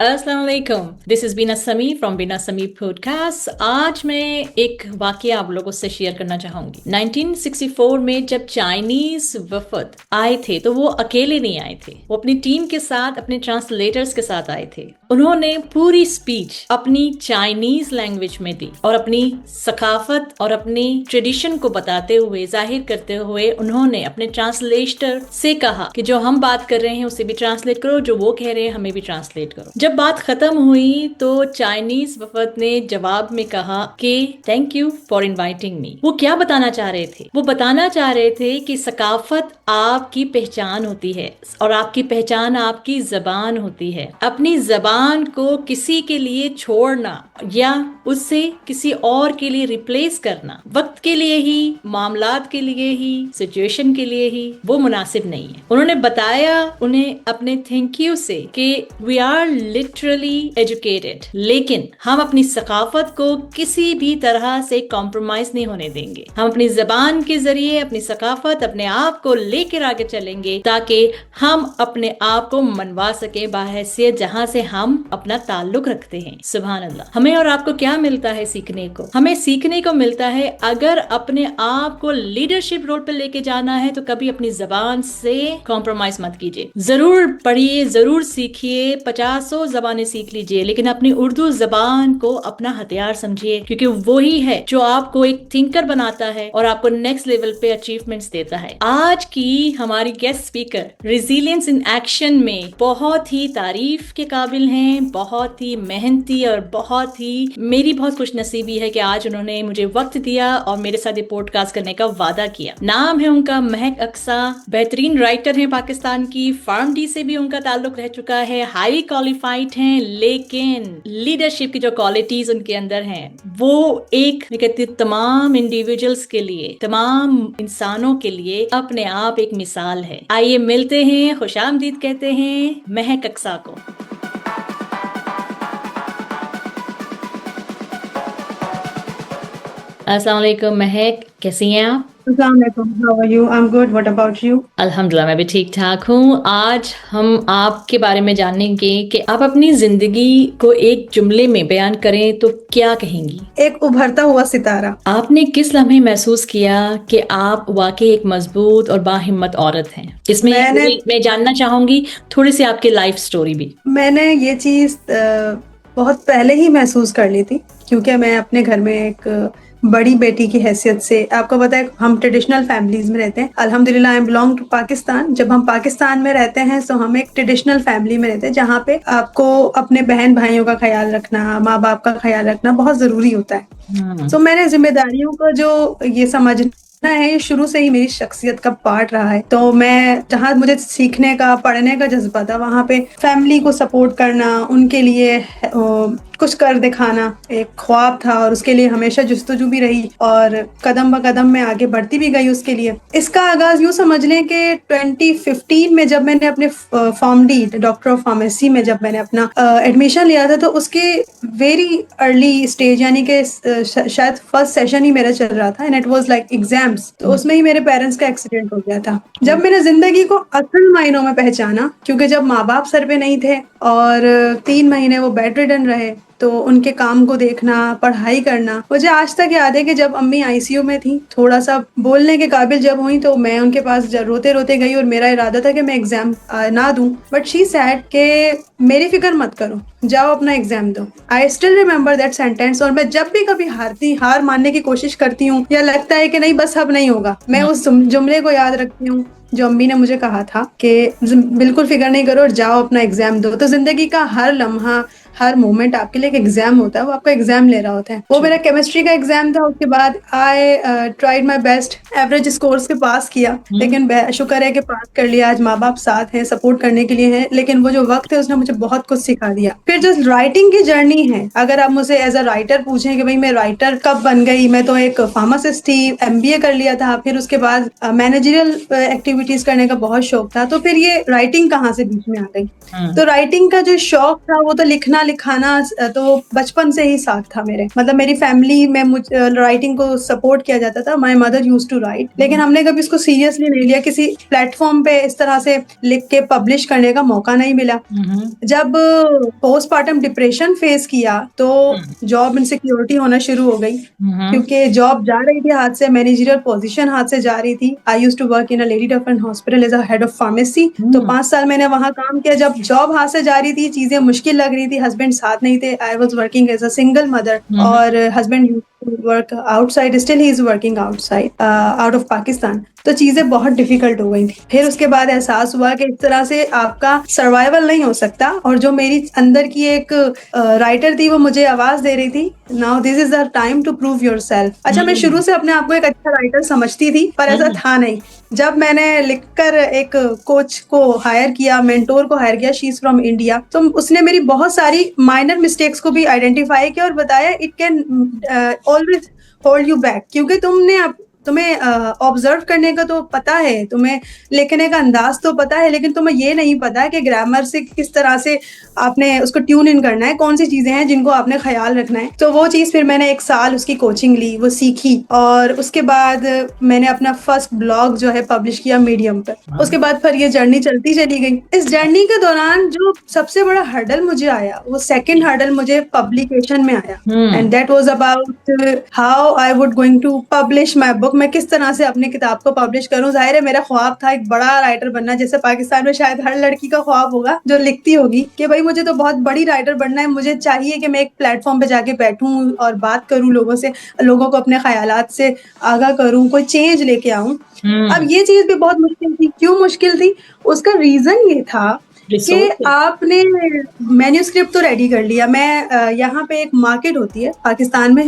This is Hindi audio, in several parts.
अस्सलाम वालेकुम। दिस इज बीना समी फ्रॉम बीना समी पॉडकास्ट। आज मैं एक वाकया आप लोगों से शेयर करना चाहूंगी। 1964 में जब चाइनीज वफद आए थे तो वो अकेले नहीं आए थे, वो अपनी टीम के साथ, अपने ट्रांसलेटर्स के साथ आए थे। उन्होंने पूरी स्पीच अपनी चाइनीज लैंग्वेज में दी और अपनी सकाफत और अपनी ट्रेडिशन को बताते हुए, जाहिर करते हुए उन्होंने अपने ट्रांसलेटर से कहा कि जो हम बात कर रहे हैं उसे भी ट्रांसलेट करो, जो वो कह रहे हैं हमें भी ट्रांसलेट करो। जब बात खत्म हुई तो चाइनीज वफद ने जवाब में कहा कि thank you for inviting me. वो क्या बताना चाह रहे थे? वो बताना चाह रहे थे कि सकाफत आपकी पहचान होती है और आपकी पहचान आपकी जबान होती है। अपनी जबान को किसी के लिए छोड़ना या उससे किसी और के लिए रिप्लेस करना, वक्त के लिए ही, मामलात के लिए ही, सिचुएशन के लिए ही, वो मुनासिब नहीं है। उन्होंने बताया उन्हें अपने थैंक यू से कि वी आर लिटरली एजुकेटेड, लेकिन हम अपनी सकाफत को किसी भी तरह से कॉम्प्रोमाइज नहीं होने देंगे। हम अपनी जबान के जरिए अपनी सकाफत, अपने आप को लेकर आगे चलेंगे ताकि हम अपने आप को मनवा सके बाहैसियत जहां से हम अपना ताल्लुक रखते हैं। सुभान अल्लाह। हमें और आपको क्या मिलता है सीखने को? हमें सीखने को मिलता है अगर अपने आप को लीडरशिप रोल पर लेके जाना है तो कभी अपनी जबान से कॉम्प्रोमाइज मत कीजिए। जरूर पढ़िए, जरूर सीखिए, 50 जबानें सीख लीजिए, लेकिन अपनी उर्दू जबान को अपना हथियार समझिए, क्योंकि वही है जो आपको एक थिंकर बनाता है और आपको नेक्स्ट लेवल पे अचीवमेंट्स देता है। आज की हमारी guest speaker resilience in action में बहुत ही तारीफ के काबिल हैं, बहुत ही मेहनती और मेरी बहुत खुशनसीबी है कि आज उन्होंने मुझे वक्त दिया और मेरे साथ ये पॉडकास्ट करने का वादा किया। नाम है उनका महक अक्सा। बेहतरीन राइटर हैं पाकिस्तान की, फार्म डी से भी उनका ताल्लुक रह चुका है, हाई क्वालिफाइड हैं, लेकिन लीडरशिप की जो क्वालिटीज उनके अंदर हैं वो एक, मैं कहती हूँ, तमाम इंडिविजुअल्स के लिए, तमाम इंसानों के लिए अपने आप एक मिसाल है। आइए मिलते हैं, खुशामदीद कहते हैं महक अक्सा को। अस्सलाम वालेकुम महक, कैसी हैं आप? How are you? I'm good. What about you? अल्हम्दुलिल्लाह, मैं भी ठीक ठाक हूँ। आज हम आपके बारे में जानेंगे कि आप अपनी जिंदगी को एक जुमले में बयान करें तो क्या कहेंगी? एक उभरता हुआ सितारा। आपने किस लम्हे महसूस किया कि आप वाकई एक मजबूत और बाहिम्मत औरत हैं? इसमें मैं जानना चाहूंगी थोड़ी सी आपकी लाइफ स्टोरी भी। मैंने ये चीज बहुत पहले ही महसूस कर ली थी, क्योंकि मैं अपने घर में एक बड़ी बेटी की हैसियत से, आपको पता है हम ट्रेडिशनल फैमिलीज में रहते हैं। अल्हम्दुलिल्लाह आई बिलोंग टू पाकिस्तान। जब हम पाकिस्तान में रहते हैं तो हम एक ट्रेडिशनल फैमिली में रहते हैं जहाँ पे आपको अपने बहन भाइयों का ख्याल रखना, माँ बाप का ख्याल रखना बहुत जरूरी होता है। तो मैंने जिम्मेदारियों का जो ये समझना है, ये शुरू से ही मेरी शख्सियत का पार्ट रहा है। तो मैं जहाँ मुझे सीखने का, पढ़ने का जज्बा था, वहाँ पे फैमिली को सपोर्ट करना, उनके लिए कुछ कर दिखाना एक ख्वाब था और उसके लिए हमेशा जुस्तजू भी रही और कदम ब कदम में आगे बढ़ती भी गई उसके लिए। इसका आगाज यूँ समझ लें कि 2015 में जब मैंने अपने form D, doctor of pharmacy में जब मैंने अपना एडमिशन लिया था, तो उसके वेरी अर्ली स्टेज, यानी कि शायद फर्स्ट सेशन ही मेरा चल रहा था and it was like exams. तो उसमें ही मेरे पेरेंट्स का एक्सीडेंट हो गया था। जब मैंने जिंदगी को असल मायनों में पहचाना, क्योंकि जब माँ बाप सर पे नहीं थे और 3 महीने वो बेड रिडन रहे, तो उनके काम को देखना, पढ़ाई करना। मुझे आज तक याद है कि जब अम्मी आईसीयू में थी, थोड़ा सा बोलने के काबिल जब हुई, तो मैं उनके पास रोते रोते गई और मेरा इरादा था कि मैं एग्जाम ना दूं, बट शी सेड कि मेरी फिक्र मत करो, जाओ अपना एग्जाम दो। I still remember that sentence. और मैं जब भी कभी हार मानने की कोशिश करती हूँ या लगता है कि नहीं बस अब नहीं होगा, मैं उस जुमले को याद रखती हूँ जो अम्मी ने मुझे कहा था कि बिल्कुल फिक्र नहीं करो और जाओ अपना एग्जाम दो। तो जिंदगी का हर लम्हा, हर मोमेंट आपके लिए एक एग्जाम होता है, वो आपका एग्जाम ले रहा होता है। वो मेरा केमिस्ट्री का एग्जाम था। उसके बाद I tried my best, average scores के पास किया, लेकिन शुक्र है कि पास कर लिया। आज माँ बाप साथ हैं, सपोर्ट करने के लिए हैं, लेकिन वो जो वक्त है उसने मुझे बहुत कुछ सिखा दिया। फिर जो राइटिंग की जर्नी है, अगर आप मुझे एज अ राइटर पूछें कि भाई मैं राइटर कब बन गई, मैं तो एक फार्मासिस्ट थी, एमबीए कर लिया था, फिर उसके बाद मैनेजरियल एक्टिविटीज करने का बहुत शौक था, तो फिर ये राइटिंग कहाँ से बीच में आ गई? तो राइटिंग का जो शौक था वो तो लिखना पढ़ना लिखाना तो बचपन से ही साथ था मेरे, मतलब मेरी फैमिली में राइटिंग को सपोर्ट किया जाता था। My mother used to write, लेकिन हमने कभी इसको सीरियसली नहीं लिया, किसी प्लेटफॉर्म पे इस तरह से लिख के पब्लिश करने का मौका नहीं मिला। जब पोस्टमार्टम डिप्रेशन फेस किया तो जॉब इनसिक्योरिटी होना शुरू हो गई, क्योंकि जॉब जा रही थी हाथ से, मैनेजरियल पोजीशन हाथ से जा रही थी। I used to work in a lady different hospital as a head of pharmacy, तो 5 साल मैंने वहां काम किया। जब जॉब हाथ से जा रही थी, चीजें मुश्किल लग रही थी, हस्बैंड साथ नहीं थे। I was working as a single mother, और husband work outside, still he is working outside out of Pakistan. तो चीजें बहुत डिफिकल्ट हो गई थी। फिर उसके बाद एहसास हुआ कि इस तरह से आपका सर्वाइवल नहीं हो सकता, और जो मेरी अंदर की एक राइटर थी वो मुझे आवाज दे रही थी, now this is the time to prove yourself. अच्छा, मैं शुरू से अपने आप को एक अच्छा राइटर समझती थी, पर ऐसा था नहीं। जब मैंने लिखकर एक कोच को हायर किया, मेंटोर को हायर किया, शी इज फ्रॉम इंडिया, तो उसने मेरी बहुत सारी माइनर मिस्टेक्स को भी आइडेंटिफाई किया और बताया it can always hold you back, क्योंकि तुम्हें ऑब्जर्व करने का तो पता है, तुम्हें लिखने का अंदाज तो पता है, लेकिन तुम्हें ये नहीं पता कि ग्रामर से किस तरह से आपने उसको ट्यून इन करना है, कौन सी चीजें हैं जिनको आपने ख्याल रखना है। तो वो चीज फिर मैंने 1 साल उसकी कोचिंग ली, वो सीखी, और उसके बाद मैंने अपना फर्स्ट ब्लॉग जो है पब्लिश किया मीडियम पर। उसके बाद फिर ये जर्नी चलती चली गई। इस जर्नी के दौरान जो सबसे बड़ा हर्डल मुझे आया, वो सेकेंड हर्डल मुझे पब्लिकेशन में आया, and that was about how I would going to publish my book. मैं किस तरह से अपनी किताब को पब्लिश करूं। जाहिर है मेरा ख्वाब था एक बड़ा राइटर बनना, जैसे पाकिस्तान में शायद हर लड़की का ख्वाब होगा जो लिखती होगी कि भाई मुझे तो बहुत बड़ी राइटर बनना है, मुझे चाहिए कि मैं एक प्लेटफॉर्म पे जाके बैठूं और बात करूं लोगों से, लोगों को अपने ख्यालात से आगाह करूं, कोई चेंज लेके आऊं। अब ये चीज भी बहुत मुश्किल थी। क्यों मुश्किल थी? उसका रीजन ये था कि आपने मैन्यूस्क्रिप्ट तो रेडी कर लिया। मैं यहाँ पे एक मार्केट होती है पाकिस्तान में,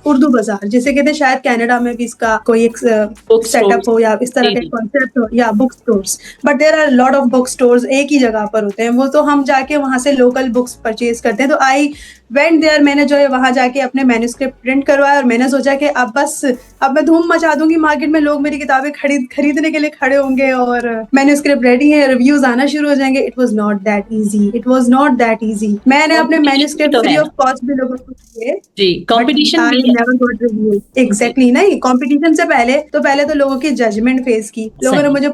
उर्दू बाजार जिसे कहते हैं, शायद कनाडा में भी इसका कोई एक सेटअप हो या इस तरह का कॉन्सेप्ट हो, या book stores, but there are lot of book stores एक ही जगह पर होते हैं। वो तो हम जाके वहां से लोकल बुक्स परचेज करते हैं। तो आई वेंट देयर, मैंने जो है वहां जाके अपने मैन्यूस्क्रिप्ट प्रिंट करवाया, और मैंने सोचा कि अब मैं धूम मचा दूंगी मार्केट में, लोग मेरी किताबें खरीदने के लिए खड़े होंगे और मैन्यूस्क्रिप्ट रेडी है, रिव्यूज आना शुरू हो जाएंगे। It was not that easy, it was not that easy. मैंने अपने मैन्यूस्क्रिप्ट फ्री ऑफ कॉस्ट भी लोगों को दिए जी, कंपटीशन भी नेवर गॉट रिव्यू। एग्जैक्टली, नहीं, कंपटीशन से पहले तो लोगों की जजमेंट फेस की। लोगों ने मुझे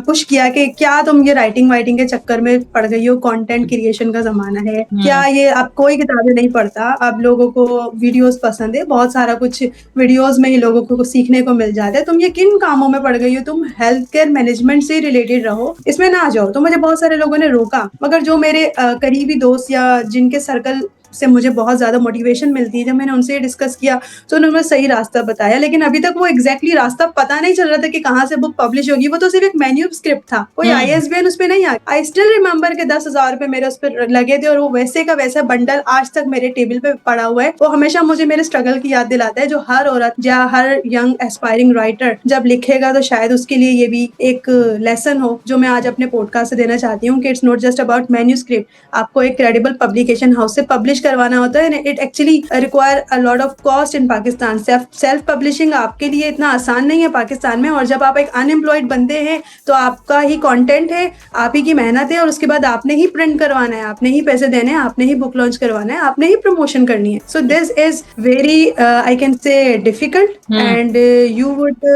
पुश किया कि क्या तुम ये राइटिंग के चक्कर में पड़ गई हो, कंटेंट क्रिएशन का जमाना है, क्या ये अब कोई किताबें नहीं पढ़ता, अब लोगों को वीडियोस पसंद है, बहुत सारा कुछ वीडियोस में ही लोगों को सीखने को मिल जाता है, तुम ये किन कामों में पड़ गई हो, तुम हेल्थ केयर मैनेजमेंट से रिलेटेड रहो, इसमें ना आ जाओ। तो मुझे बहुत सारे लोगों ने रोका, मगर जो मेरे करीबी दोस्त या जिनके सर्कल से मुझे बहुत ज्यादा मोटिवेशन मिलती है, जब मैंने उनसे डिस्कस किया तो उन्होंने सही रास्ता बताया। लेकिन अभी तक वो एग्जैक्टली रास्ता पता नहीं चल रहा था कि कहाँ से बुक पब्लिश होगी। वो तो सिर्फ एक मैन्यूस्क्रिप्ट था, कोई ISBN उस पे नहीं आ। आई स्टिल रिमेम्बर के 10,000 रुपए मेरे उस पर लगे थे, और वो वैसे का वैसा बंडल आज तक मेरे टेबल पे पड़ा हुआ है। वो हमेशा मुझे मेरे स्ट्रगल की याद दिलाता है, जो हर औरत या हर यंग एस्पायरिंग राइटर जब लिखेगा तो शायद उसके लिए ये भी एक लेसन हो, जो मैं आज अपने पॉडकास्ट से देना चाहती हूँ, कि it's not just about manuscript. आपको एक क्रेडिबल पब्लिकेशन हाउस से पब्लिश करवाना होता है। It actually require a lot of cost in Pakistan. Self publishing आपके लिए इतना आसान नहीं है पाकिस्तान में, और जब आप एक अनएम्प्लॉयड बंदे हैं तो आपका ही कंटेंट है, आप ही की मेहनत है, और उसके बाद आपने ही प्रिंट करवाना है, आपने ही पैसे देने हैं, आपने ही बुक लॉन्च करवाना है, आपने ही प्रमोशन करनी है। So this is very I can से difficult, and you would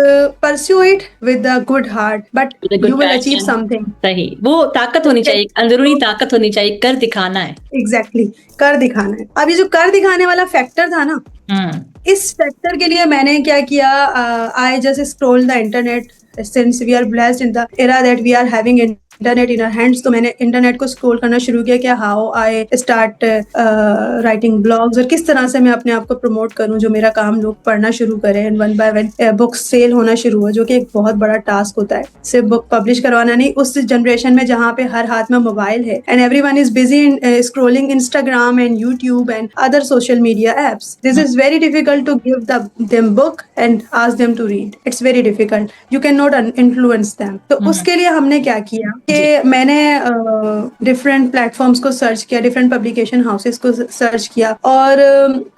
pursue it with a good heart, but you will achieve something. सही, वो ताकत होनी चाहिए, अंदरूनी ताकत होनी चाहिए, कर दिखाना है। एग्जैक्टली, कर दिखाना है। अब ये जो कर दिखाने वाला फैक्टर था ना, इस फैक्टर के लिए मैंने क्या किया, I just scroll the internet, since we are blessed in the era that we are having internet in our hands. तो मैंने इंटरनेट को स्क्रॉल करना शुरू किया कि how I start writing blogs, और किस तरह से मैं अपने आप को प्रमोट करूं, जो मेरा काम लोग पढ़ना शुरू करें, एंड 1 by 1 बुक्स सेल होना शुरू हुआ, जो कि एक बहुत बड़ा टास्क होता है। सिर्फ बुक पब्लिश करवाना नहीं, उस जनरेशन में जहाँ पे हर हाथ में मोबाइल है, and everyone is busy in scrolling Instagram and YouTube and other social media apps. This is very difficult to give them book and ask them to read. It's very difficult, you can not influence them. तो उसके लिए हमने क्या किया कि कि मैंने डिफरेंट प्लेटफॉर्म्स को सर्च किया, डिफरेंट पब्लिकेशन हाउसेस को सर्च किया और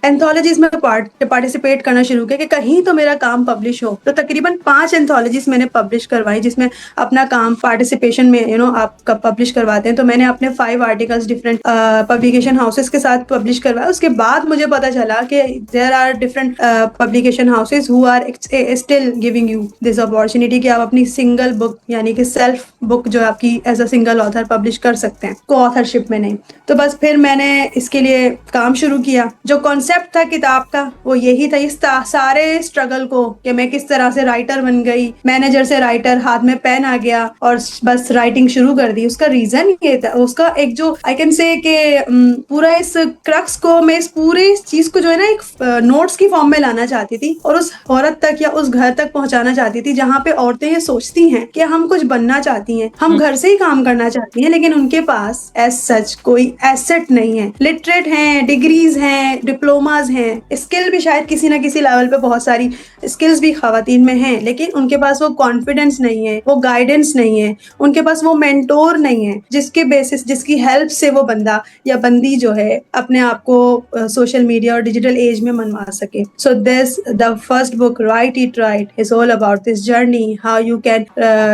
एंथोलॉजीज में पार्टिसिपेट करना शुरू किया कि कहीं तो मेरा काम पब्लिश हो। तो तकरीबन 5 एंथोलॉजीज मैंने पब्लिश करवाई जिसमें अपना काम पार्टिसिपेशन में आप पब्लिश करवाते हैं। तो मैंने अपने 5 आर्टिकल्स डिफरेंट पब्लिकेशन हाउसेस के साथ पब्लिश करवाया। उसके बाद मुझे पता चला कि there are different publication houses who are still giving you this opportunity कि आप अपनी सिंगल बुक यानी कि सेल्फ बुक जो आपकी as a single author publish कर सकते हैं, को ऑथरशिप में नहीं। तो बस फिर मैंने इसके लिए काम शुरू किया। जो कॉन्सेप्ट था किताब का वो यही था, इस सारे स्ट्रगल को कि मैं किस तरह से राइटर बन गई, मैनेजर से राइटर, हाथ में पेन आ गया और बस राइटिंग शुरू कर दी। उसका रीजन ये था, उसका एक जो आई कैन से कि पूरा इस क्रक्स को मैं इस पूरे चीज को जो है ना एक नोट्स की फॉर्म में लाना चाहती थी और उस औरत तक या उस घर तक पहुंचाना चाहती थी जहां पे औरतें ये सोचती हैं कि हम कुछ बनना चाहती हैं, हम घर से ही काम करना चाहती हैं, लेकिन उनके पास एज सच कोई एसेट नहीं है। लिटरेट हैं, डिग्रीज हैं, डिप्लोमाज हैं, स्किल भी शायद किसी ना किसी लेवल पे बहुत सारी स्किल्स भी खवातीन में हैं, लेकिन उनके पास वो कॉन्फिडेंस नहीं है, वो गाइडेंस नहीं है, उनके पास वो मेंटोर नहीं है जिसके बेसिस, जिसकी हेल्प से वो बंदा या बंदी जो है अपने आप को सोशल मीडिया और डिजिटल एज में मनवा सके। So this the first book right it right is all about this journey, how you can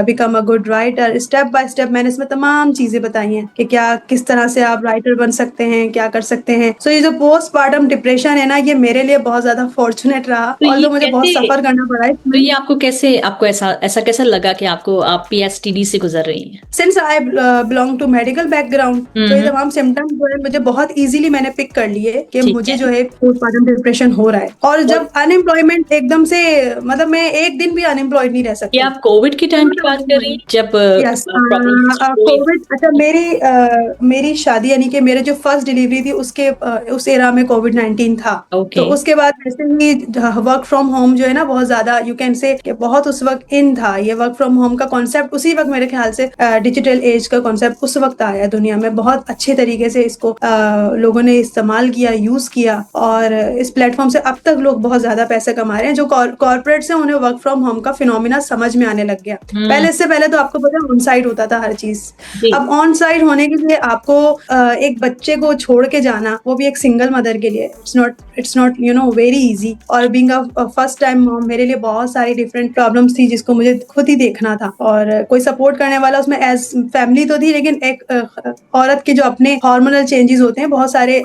become a good writer. Step by step मैंने इसमें तमाम चीजें बताई हैं कि क्या किस तरह से आप राइटर बन सकते हैं, क्या कर सकते हैं। सो ये जो पोस्टपार्टम डिप्रेशन है ना, ये मेरे लिए बहुत ज्यादा फॉर्चुनेट रहा और मुझे बहुत सफर करना पड़ा है। तो ये आपको ऐसा कैसा लगा कि आप PhD से गुजर रही हैं? Since I belong to medical background, तो ये तमाम सिम्टम्स जो है मुझे बहुत इजीली मैंने पिक कर लिए कि मुझे जो है पोस्टपार्टम डिप्रेशन हो रहा है। और जब अनएम्प्लॉयमेंट एकदम से, मतलब मैं एक दिन भी अनएम्प्लॉयड नहीं रह सकती। आप कोविड की टाइम की बात कर रही हैं जब कोविड, अच्छा मेरी शादी यानी कि मेरे जो फर्स्ट डिलीवरी थी उसके उस एरा में कोविड-19 था। तो उसके बाद वैसे ही वर्क फ्रॉम होम जो है ना बहुत ज्यादा यू कैन से बहुत उस वक्त इन था। ये वर्क फ्रॉम होम का कॉन्सेप्ट उसी वक्त मेरे ख्याल से डिजिटल एज का कॉन्सेप्ट उस वक्त आया दुनिया में, बहुत अच्छे तरीके से इसको लोगों ने इस्तेमाल किया, यूज किया और इस प्लेटफॉर्म से अब तक लोग बहुत ज्यादा पैसे कमा रहे हैं। जो कॉर्पोरेट से उन्हें वर्क फ्रॉम होम का फिनोमिना समझ में आने लग गया। इससे पहले तो आपको पता है ऑन साइट होता था हर चीज। अब ऑन साइट होने के लिए आपको एक बच्चे को छोड़ के जाना, वो भी एक सिंगल मदर के लिए, इट्स नॉट वेरी इजी। और being a first time mom मेरे लिए बहुत सारी डिफरेंट प्रॉब्लम्स थी जिसको मुझे खुद ही देखना था और कोई सपोर्ट करने वाला उसमें एज फैमिली तो थी, लेकिन एक औरत के जो अपने हार्मोनल चेंजेस होते हैं बहुत सारे,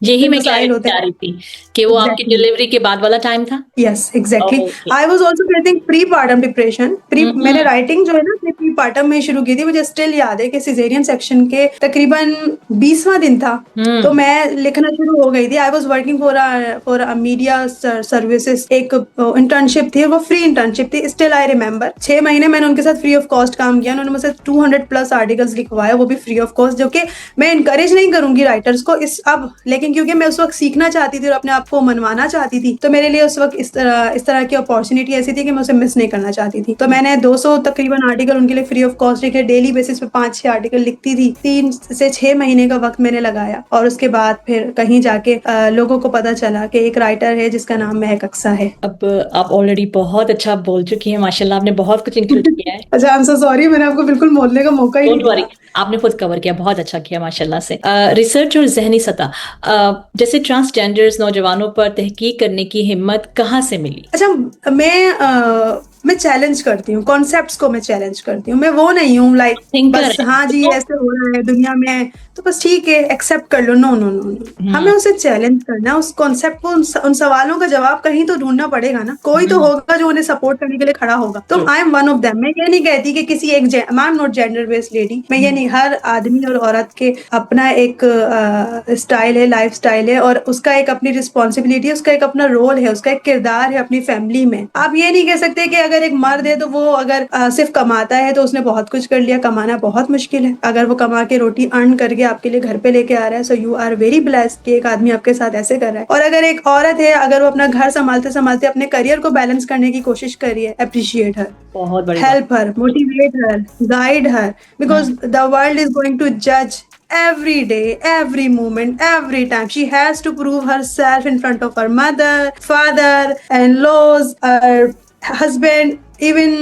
यही मैं कह रही थी कि वो आपकी डिलीवरी के बाद वाला टाइम था। Yes exactly. I was also facing pre partum depression. मैंने राइटिंग जो है ना अपने प्री पार्टम में शुरू की थी। मुझे स्टिल याद है कि सिजेरियन सेक्शन के तकरीबन 20वां दिन था तो मैं लिखना शुरू हो गई थी। आई was working for a media services, एक इंटर्नशिप थी, वो फ्री इंटर्नशिप थी। स्टिल आई रिमेम्बर 6 महीने मैंने उनके साथ फ्री ऑफ कॉस्ट काम किया। उन्होंने मुझसे 200+ आर्टिकल्स लिखवाए, वो भी फ्री ऑफ कॉस्ट, जो कि मैं इनकरेज नहीं करूंगी राइटर्स को लेकिन क्योंकि मैं उस वक्त सीखना चाहती थी और अपने आप को मनवाना चाहती थी, तो मेरे लिए उस वक्त इस तरह की अपॉर्चुनिटी ऐसी थी कि मैं उसे मिस नहीं करना चाहती थी। तो मैंने 200 तकरीबन आर्टिकल उनके लिए फ्री ऑफ कॉस्ट लिखे। डेली बेसिस पे 5-6 आर्टिकल लिखती थी। 3 से 6 महीने का वक्त मैंने लगाया और उसके बाद फिर कहीं जाके लोगों को पता चला कि एक राइटर है जिसका नाम महक अक्सा है। अब आप ऑलरेडी बहुत अच्छा बोल चुकी हैं, माशाल्लाह, आपने बहुत कुछ इंक्लूड किया है। अच्छा, आई एम सो सॉरी, मैंने आपको बिल्कुल बोलने का मौका ही नहीं दिया। आपने खुद कवर किया, बहुत अच्छा किया माशाल्लाह से। रिसर्च और जहनी सतह, जैसे ट्रांसजेंडर्स नौजवानों पर तहकीक करने की हिम्मत कहाँ से मिली? अच्छा, मैं चैलेंज करती हूँ कॉन्सेप्ट्स को, मैं चैलेंज करती हूँ। मैं वो नहीं हूँ लाइक बस हाँ जी ऐसे हो रहा है दुनिया में तो बस ठीक है एक्सेप्ट कर लो। नो नो नो, हमें उसे चैलेंज करना, उस कॉन्सेप्ट को, उन सवालों का जवाब कहीं तो ढूंढना पड़ेगा ना। कोई तो होगा जो उन्हें सपोर्ट करने के लिए खड़ा होगा। तो I am one of them. मैं ये नहीं कहती कि किसी एक, I am not gender based lady. मैं ये नहीं, हर आदमी और औरत के अपना एक स्टाइल है, लाइफ स्टाइल है और उसका एक अपनी रिस्पॉन्सिबिलिटी है, उसका एक अपना रोल है, उसका एक किरदार है अपनी फैमिली में। आप ये नहीं कह सकते कि अगर एक मर्द है तो वो अगर सिर्फ कमाता है तो उसने बहुत कुछ कर लिया। कमाना बहुत मुश्किल है। अगर वो कमा के रोटी अर्न करके आपके लिए घर पे लेके आ रहा है, so you are very blessed कि एक आदमी आपके साथ ऐसे कर रहा है। और अगर एक औरत है, अगर वो अपना घर संभालते संभालते अपने करियर को बैलेंस करने की कोशिश कर रही है, अप्रिशिएट हर, बहुत help her, motivate her, guide her, because the world is going to जज every day, every moment, every time. She has to prove herself in front of her mother, father, in-laws, her husband, even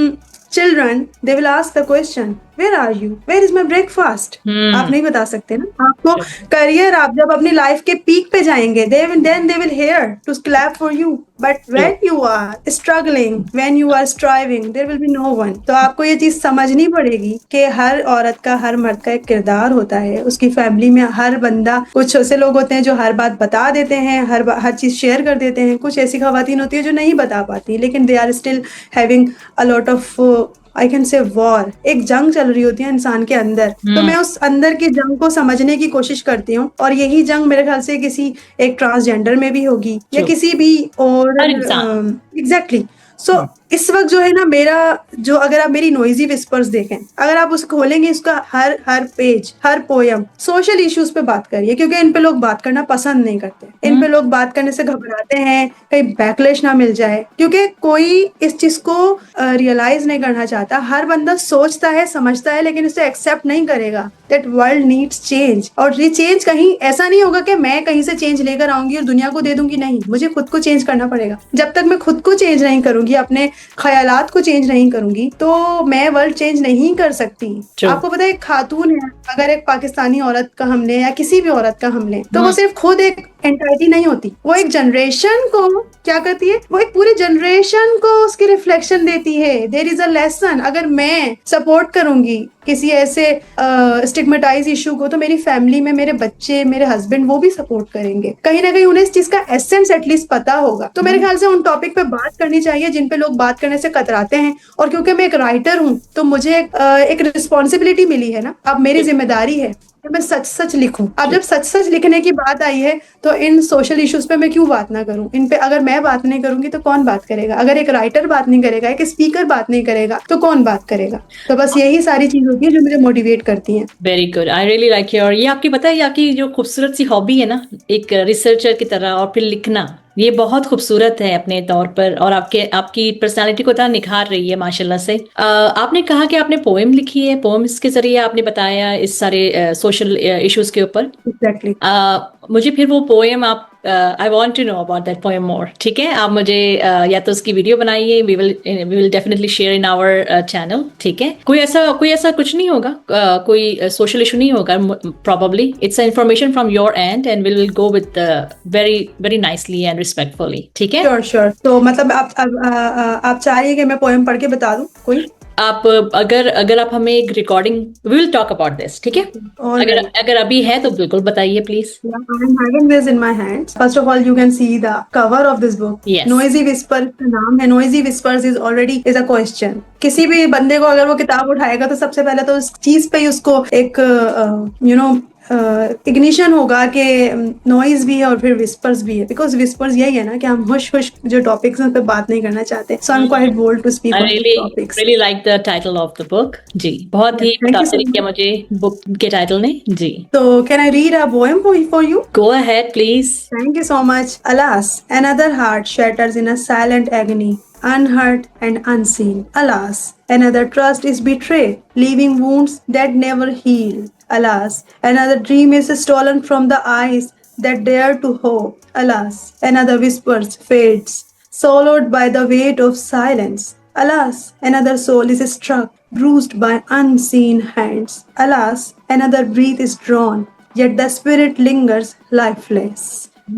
children. They will ask the question, where are you, where is my breakfast? आप नहीं बता सकते ना। आपको True. करियर, आप जब अपनी लाइफ के पीक पे जाएंगे, then they will hair to clap for you, but True. When you are struggling, when you are striving, there will be no one. तो आपको ये चीज समझनी पड़ेगी कि हर औरत का, हर मर्द का एक किरदार होता है। उसकी फैमिली में हर बंदा, कुछ ऐसे लोग होते हैं जो हर बात बता देते हैं, हर चीज शेयर कर देते हैं। कुछ ऐसी खवातीन होती है जो नहीं बता पाती, लेकिन they are still having a lot of, I can say war. एक जंग चल रही होती है इंसान के अंदर। तो मैं उस अंदर की जंग को समझने की कोशिश करती हूँ, और यही जंग मेरे ख्याल से किसी एक ट्रांसजेंडर में भी होगी, या True. किसी भी और हर इंसान। एग्जैक्टली। सो इस वक्त जो है ना, मेरा जो, अगर आप मेरी नॉइजी विस्पर्स देखें, अगर आप उसको खोलेंगे, उसका हर हर पेज, हर पोयम सोशल इश्यूज पे बात करिए, क्योंकि इन पे लोग बात करना पसंद नहीं करते। इन पे लोग बात करने से घबराते हैं, कहीं बैकलैश ना मिल जाए, क्योंकि कोई इस चीज को रियलाइज नहीं करना चाहता। हर बंदा सोचता है, समझता है, लेकिन इसे एक्सेप्ट नहीं करेगा दैट वर्ल्ड नीड्स चेंज। और ये चेंज कहीं ऐसा नहीं होगा कि मैं कहीं से चेंज लेकर आऊंगी और दुनिया को दे दूंगी, नहीं, मुझे खुद को चेंज करना पड़ेगा। जब तक मैं खुद को चेंज नहीं करूंगी, अपने ख्यालात को चेंज नहीं करूंगी, तो मैं वर्ल्ड चेंज नहीं कर सकती। True. आपको पता है, एक खातून है, अगर एक पाकिस्तानी औरत का हम लें या किसी भी औरत का हम लें, तो वो सिर्फ खुद एक एंटाइटी नहीं होती, वो एक जनरेशन को क्या करती है, वो एक पूरी जनरेशन को उसकी रिफ्लेक्शन देती है। There is a lesson. अगर मैं सपोर्ट करूंगी किसी ऐसे स्टिग्मेटाइज इशू को, तो मेरी फैमिली में मेरे बच्चे, मेरे हस्बैंड, वो भी सपोर्ट करेंगे। कहीं ना कहीं उन्हें इस चीज का एसेंस एटलीस्ट पता होगा। तो मेरे ख्याल से उन टॉपिक पे बात करनी चाहिए जिन पे लोग बात करने से कतराते हैं। और क्योंकि मैं एक राइटर हूँ, तो मुझे एक रिस्पॉन्सिबिलिटी मिली है ना, अब मेरी जिम्मेदारी है कि मैं सच सच लिखूं। अब जब सच सच लिखने की बात आई है, तो इन सोशल इश्यूज पे मैं क्यों बात ना करूं? इन पे अगर मैं बात नहीं करूंगी तो कौन बात करेगा? अगर एक राइटर बात नहीं करेगा, एक स्पीकर बात नहीं करेगा, तो कौन बात करेगा? तो बस यही सारी चीज होती है जो मुझे मोटिवेट करती हैं। Very good, I really like your, ये आपकी पता है, ये आपकी जो खूबसूरत सी हॉबी है ना, एक रिसर्चर की तरह, और फिर लिखना, ये बहुत खूबसूरत है अपने तौर पर, और आपकी पर्सनालिटी को इतना निखार रही है माशाल्लाह से। आपने कहा कि आपने पोएम लिखी है, पोएम्स के जरिए आपने बताया इस सारे सोशल इश्यूज के ऊपर। एग्जैक्टली। मुझे फिर वो पोएम आप, I want to know about that poem more. ठीक है, आप मुझे या तो उसकी वीडियो बनाइए, we will definitely share in our channel. ठीक है, कोई ऐसा कुछ नहीं होगा, कोई सोशल इशू नहीं होगा, probably it's information from your and, and will go with very very nicely and respectfully. ठीक है, श्योर श्योर। तो मतलब आप चाह रही है कि मैं पोएम पढ़ के बता दूं कोई? आप अगर आप हमें एक recording, we will talk about this. ठीक है, अगर अभी है तो बिल्कुल बताइए please. I'm having this in my hands. First of all, you can see the cover of this book. Yes. Noisy Whispers का नाम है। Noisy Whispers is already is a question. किसी भी बंदे को अगर वो किताब उठाएगा, तो सबसे पहले तो उस चीज पे ही उसको एक इग्निशन होगा कि नॉइज भी है और फिर विस्पर्स भी है। बिकॉज विस्पर्स यही है ना कि हम हुश हुश जो टॉपिक्स हैं उन पे बात नहीं करना चाहते। So I am quite bold to speak on topics. Really like the title of the book. जी, बहुत ही मुतासिर किया मुझे बुक के टाइटल ने। जी, तो can I read a poem for you? Go ahead please. Thank you so much. Alas, another heart shatters in a silent agony, unheard and unseen. Alas, another trust is betrayed, leaving wounds that never heal. Alas, another dream is stolen from the eyes that dare to hope. Alas, another whispers fades, swallowed by the weight of silence. Alas, another soul is struck, bruised by unseen hands. Alas, another breath is drawn, yet the spirit lingers lifeless.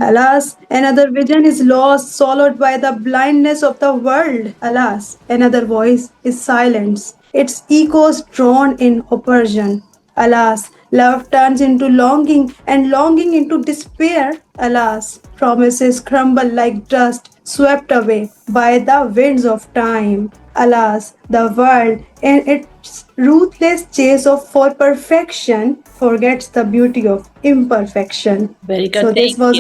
Alas, another vision is lost, swallowed by the blindness of the world. Alas, another voice is silenced, its echoes drowned in oppression. Alas, love turns into longing and longing into despair. Alas, promises crumble like dust, swept away by the winds of time. Alas, the world in its ruthless chase for perfection forgets the beauty of imperfection. Very good. So this was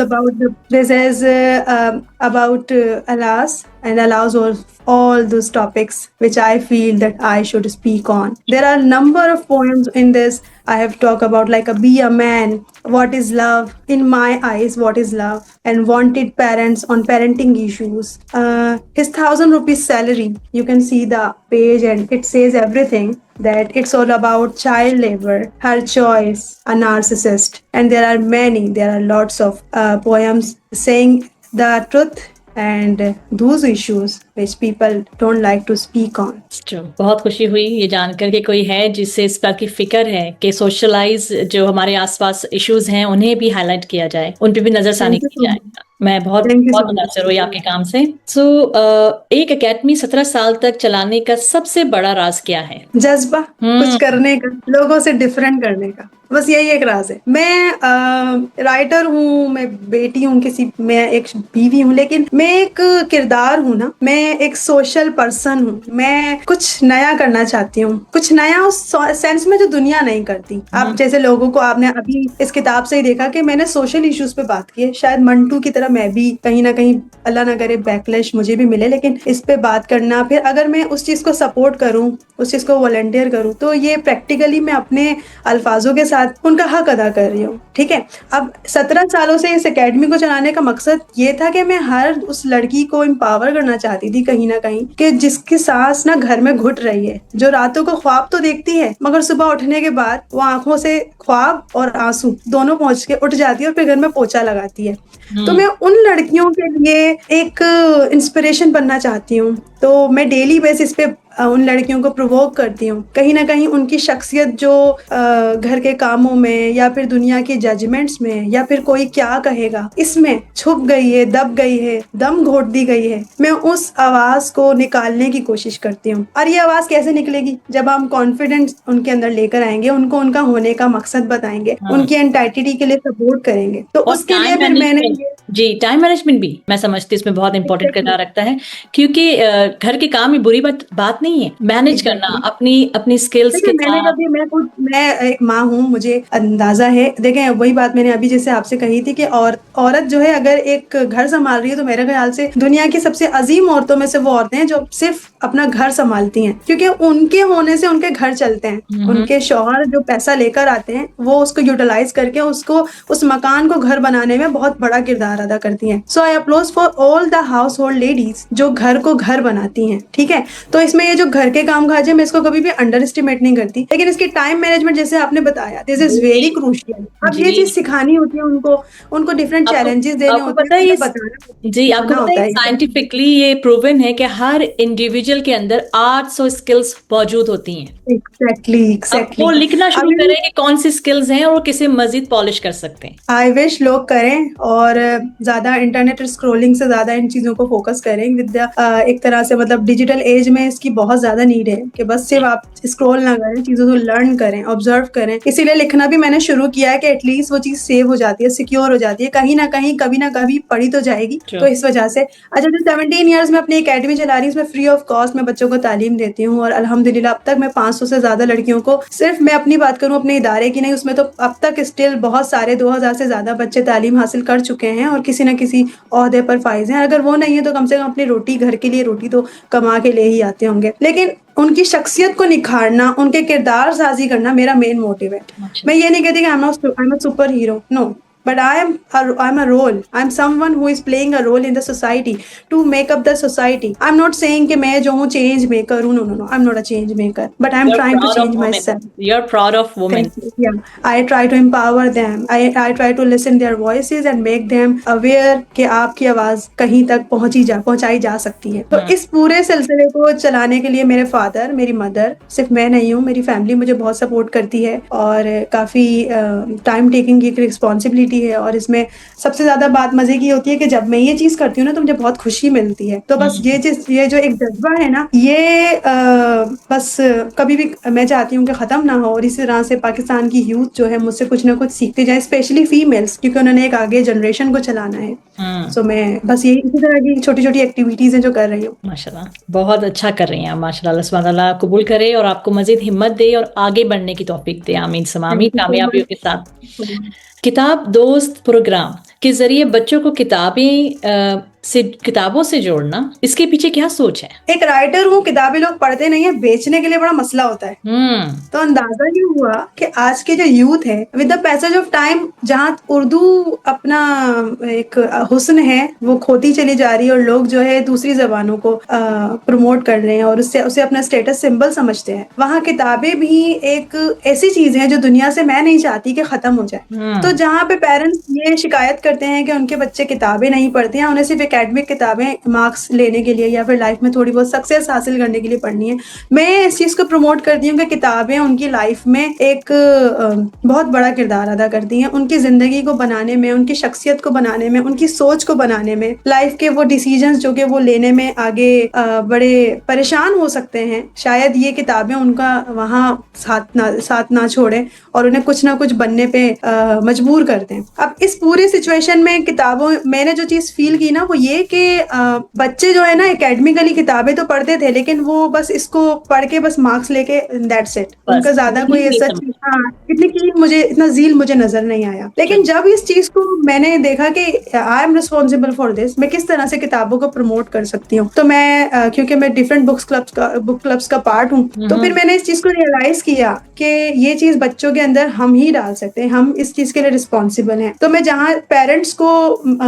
about alas, and allows all those topics which I feel that I should speak on. There are a number of poems in this. I have talked about like Be a Man, What is Love, In My Eyes, What is Love, and Wanted Parents on parenting issues. His 1,000 rupees salary, you can see the page and it says everything, that it's all about child labor, her choice, a narcissist, and there are lots of poems saying the truth and those issues which people don't like to speak on. True. बहुत खुशी हुई ये जानकर के कोई है जिससे इस बात की फिक्र है कि सोशलाइज जो हमारे आसपास इश्यूज हैं उन्हें भी हाईलाइट किया जाए, उन पे भी नजरसानी Thank you की so जाए। much. मैं बहुत Thank you बहुत so much. मुतासर हुई आपके काम से। एक एकेडमी 17 साल तक चलाने का सबसे बड़ा राज क्या है? जज्बा कुछ करने का, लोगों से डिफरेंट करने का, बस यही एक राज है। मैं राइटर हूँ, मैं बेटी हूँ किसी, मैं एक बीवी हूँ, लेकिन मैं एक किरदार हूँ ना, मैं एक सोशल पर्सन हूँ। मैं कुछ नया करना चाहती हूँ, कुछ नया उस सेंस में जो दुनिया नहीं करती। आप जैसे लोगों को, आपने अभी इस किताब से ही देखा कि मैंने सोशल इश्यूज पे बात की है। शायद मंटू की तरह मैं भी कहीं ना कहीं, अल्लाह ना करे, बैकलैश मुझे भी मिले, लेकिन इस पे बात करना, फिर अगर मैं उस चीज को सपोर्ट करूँ, उस चीज को वॉलंटियर करूँ, तो ये प्रैक्टिकली मैं अपने अल्फाजों के साथ उनका हक अदा कर रही हूँ। ठीक है। अब 17 सालों से इस एकेडमी को चलाने का मकसद ये था कि मैं हर उस लड़की को एम्पावर करना चाहती थी कहीं ना कहीं, कि जिसकी सांस ना घर में घुट रही है, जो रातों को ख्वाब तो देखती है मगर सुबह उठने के बाद वो आंखों से ख्वाब और आंसू दोनों पहुंच के उठ जाती है और फिर घर में पोछा लगाती है। तो मैं उन लड़कियों के लिए एक इंस्पिरेशन बनना चाहती हूँ। तो मैं डेली बेसिस पे उन लड़कियों को प्रोवोक करती हूँ। कहीं ना कहीं उनकी शख्सियत जो घर के कामों में या फिर दुनिया के जजमेंट्स में या फिर कोई क्या कहेगा इसमें छुप गई है, दब गई है, दम घोट दी गई है, मैं उस आवाज को निकालने की कोशिश करती हूँ। और ये आवाज कैसे निकलेगी? जब हम कॉन्फिडेंस उनके अंदर लेकर आएंगे, उनको उनका होने का मकसद बताएंगे, उनकी एंटाइटी के लिए सपोर्ट करेंगे। तो उसके लिए फिर मैंने टाइम मैनेजमेंट भी मैं समझती हूँ इसमें बहुत इंपॉर्टेंट किरदार रखता है, क्योंकि घर के काम में बुरी बात नहीं है, मैनेज करना अपनी स्किल्स के साथ। मैं एक माँ हूँ, मुझे अंदाजा है। देखें, वही बात मैंने अभी जैसे आपसे कही थी कि औरत जो है अगर एक घर संभाल रही है, तो मेरे ख्याल से दुनिया की सबसे अजीम औरतों में से वो औरतें हैं जो सिर्फ अपना घर संभालती हैं, क्योंकि उनके होने से उनके घर चलते हैं। उनके शौहर जो पैसा लेकर आते हैं वो उसको यूटिलाइज करके उसको, उस मकान को घर बनाने में बहुत बड़ा किरदार अदा करती हैं। So I applause for all the household ladies जो घर को घर बनाती हैं। ठीक है। तो इसमें ये जो घर के काम काज है, मैं इसको कभी भी अंडर एस्टिमेट नहीं करती, लेकिन इसकी टाइम मैनेजमेंट जैसे आपने बताया, दिस इज वेरी क्रूशियल। अब ये चीज सिखानी होती है उनको डिफरेंट चैलेंजेस देने होते हैं। आपको पता है साइंटिफिकली ये प्रूवन है कि हर इंडिविजुअल के अंदर 800 स्किल्स मौजूद होती हैं। एग्जैक्टली। वो लिखना शुरू करें कि कौन सी स्किल्स हैं और किसे मजीद पॉलिश कर सकते हैं। आई विश लोग करें और ज्यादा इंटरनेट स्क्रोलिंग से ज्यादा इन चीजों को फोकस करें। विद्या एक तरह से, मतलब डिजिटल एज में इसकी बहुत ज्यादा नीड है कि बस सिर्फ आप स्क्रॉल ना करें, चीजों को लर्न करें, ऑब्जर्व करें। इसीलिए लिखना भी मैंने शुरू किया है कि एटलीस्ट वो चीज सेव हो जाती है, सिक्योर हो जाती है, कहीं ना कहीं कभी ना कभी पढ़ी तो जाएगी। तो इस वजह से अच्छा, जो 17 ईयर्स में अपनी एकेडमी चला रही हूँ, इसमें फ्री ऑफ कॉस्ट मैं बच्चों को तालीम देती हूँ और अल्हम्दुलिल्लाह अब तक मैं 500 से ज्यादा लड़कियों को, सिर्फ मैं अपनी बात करूँ अपने इदारे की नहीं, उसमें तो अब तक स्टिल बहुत सारे 2000 से ज्यादा बच्चे तालीम हासिल कर चुके हैं और किसी न किसी ओहदे पर फाइज हैं। अगर वो नहीं है तो कम से कम अपनी रोटी, घर के लिए रोटी तो कमा के ले ही आते होंगे। लेकिन उनकी शख्सियत को निखारना, उनके किरदार साजी करना मेरा मेन मोटिव है। मैं ये नहीं कहती कि I am a super hero, no, but I'm a role. I'm someone who is playing a role in the society to make up the society. I'm not saying कि मैं जो हूँ change maker हूँ, no. I'm not a change maker, but I'm trying to change myself. You're proud of women. Yeah, I try to empower them. I try to listen their voices and make them aware कि आपकी आवाज कहीं तक पहुंचाई जा सकती है। तो इस पूरे सिलसिले को चलाने के लिए मेरे फादर, मेरी मदर, सिर्फ मैं नहीं हूँ, मेरी फैमिली मुझे बहुत सपोर्ट करती है और काफी टाइम टेकिंग की रिस्पॉन्सिबिलिटी है। और इसमें सबसे ज्यादा बात मजे की होती है कि जब मैं ये चीज करती हूँ ना तो मुझे बहुत खुशी मिलती है। तो बस ये जो एक जज्बा है ना, ये बस कभी भी मैं चाहती हूँ कि खत्म ना हो और इसी तरह से पाकिस्तान की यूथ जो है मुझसे कुछ ना कुछ सीखते जाए, स्पेशली फीमेल्स, क्योंकि उन्होंने एक आगे जनरेशन को चलाना है। सो मैं बस यही इसी तरह की छोटी छोटी एक्टिविटीज हैं जो कर रही हूँ। माशाल्लाह, बहुत अच्छा कर रही हैं आप, माशाल्लाह। अल्लाह सुब्हान अल्लाह कबूल करे और आपको मजीद हिम्मत दे और आगे बढ़ने की तौफीक दे। आमीन समामीन, कामयाबियों के साथ। किताब दोस्त प्रोग्राम के जरिए बच्चों को किताबों से जोड़ना, इसके पीछे क्या सोच है? एक राइटर हूँ, किताबें लोग पढ़ते नहीं है, बेचने के लिए बड़ा मसला होता है। तो अंदाजा ये हुआ कि आज के जो यूथ है, with the passage of time, जहाँ उर्दू अपना एक हुस्न है वो खोती चली जा रही है और लोग जो है दूसरी जबानों को प्रमोट कर रहे हैं और उसे अपना स्टेटस सिंबल समझते हैं, वहाँ किताबें भी एक ऐसी चीज है जो दुनिया से मैं नहीं चाहती कि खत्म हो जाए। तो जहाँ पे पेरेंट्स ये शिकायत करते हैं कि उनके बच्चे किताबें नहीं पढ़ते हैं, उन्हें सिर्फ एक एकेडमिक किताबें मार्क्स लेने के लिए या फिर लाइफ में थोड़ी बहुत सक्सेस हासिल करने के लिए पढ़नी है। मैं इस चीज को प्रमोट करती हूँ कि किताबें उनकी लाइफ में एक बहुत बड़ा किरदार अदा करती हैं, उनकी जिंदगी को बनाने में, उनकी शख्सियत को बनाने में, उनकी सोच को बनाने में, लाइफ के वो डिसीजंस जो कि वो लेने में आगे बड़े परेशान हो सकते हैं, शायद ये किताबें उनका वहाँ साथ ना छोड़े और उन्हें कुछ ना कुछ बनने पे मजबूर कर दें। अब इस पूरी सिचुएशन में किताबों मैंने जो चीज फील की ना वो ये कि बच्चे जो है ना एकेडमिकली किताबें तो पढ़ते थे, लेकिन वो बस इसको पढ़ के बस मार्क्स लेके दैट्स इट, उनका ज्यादा कोई ऐसा इतना जील मुझे नजर नहीं आया। लेकिन जब इस चीज को मैंने देखा कि I am responsible for this, मैं किस तरह से किताबों को प्रमोट कर सकती हूँ, तो मैं क्योंकि मैं डिफरेंट बुक क्लब्स का पार्ट हूँ, तो फिर मैंने इस चीज को रियलाइज किया कि ये चीज बच्चों के अंदर हम ही डाल सकते हैं, हम इस चीज के लिए रिस्पॉन्सिबल हैं। तो मैं जहाँ पेरेंट्स को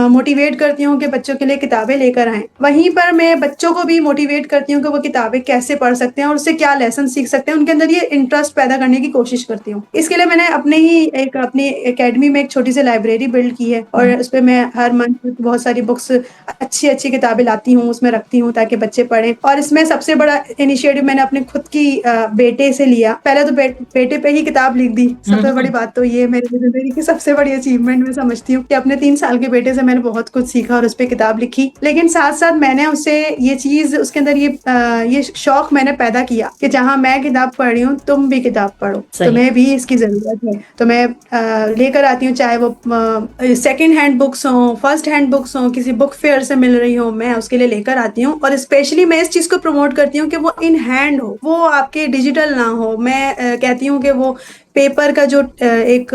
मोटिवेट करती हूँ कि बच्चों के लिए किताबें लेकर आए, वहीं पर मैं बच्चों को भी मोटिवेट करती हूँ कि वो किताबें कैसे पढ़ सकते हैं और उससे क्या लेसन सीख सकते हैं, उनके अंदर ये इंटरेस्ट पैदा करने की कोशिश करती हूँ। इसके लिए मैंने अपनी एकेडमी में एक छोटी सी लाइब्रेरी बिल्ड की है और उस पर मैं हर मंथ बहुत सारी बुक्स, अच्छी अच्छी किताबें लाती हूँ, उसमें रखती हूँ ताकि बच्चे पढ़ें। और इसमें सबसे बड़ा इनिशिएटिव मैंने अपने खुद की बेटे से लिया। पहले तो बेटे पे ही किताब लिख दी। सबसे बड़ी बात तो ये मेरी जिंदगी की सबसे बड़ी अचीवमेंट मैं समझती हूँ कि अपने 3 साल के बेटे से मैंने बहुत कुछ सीखा और उस पर किताब लिखी। लेकिन साथ साथ मैंने उससे ये चीज, उसके अंदर ये शौक मैंने पैदा किया कि जहाँ मैं किताब पढ़ रही हूँ तुम भी किताब पढ़ो, तुम्हें भी इसकी जरूरत है। तो मैं लेकर आती हूँ, चाहे वो सेकेंड हैंड बुक्स हो, फर्स्ट हैंड बुक्स हो, किसी बुक फेयर से मिल रही हो, मैं उसके लिए लेकर आती हूँ। और स्पेशली मैं इस चीज को प्रमोट करती हूँ कि वो इन हैंड हो, वो आपके डिजिटल ना हो। मैं कहती हूँ कि वो पेपर का जो एक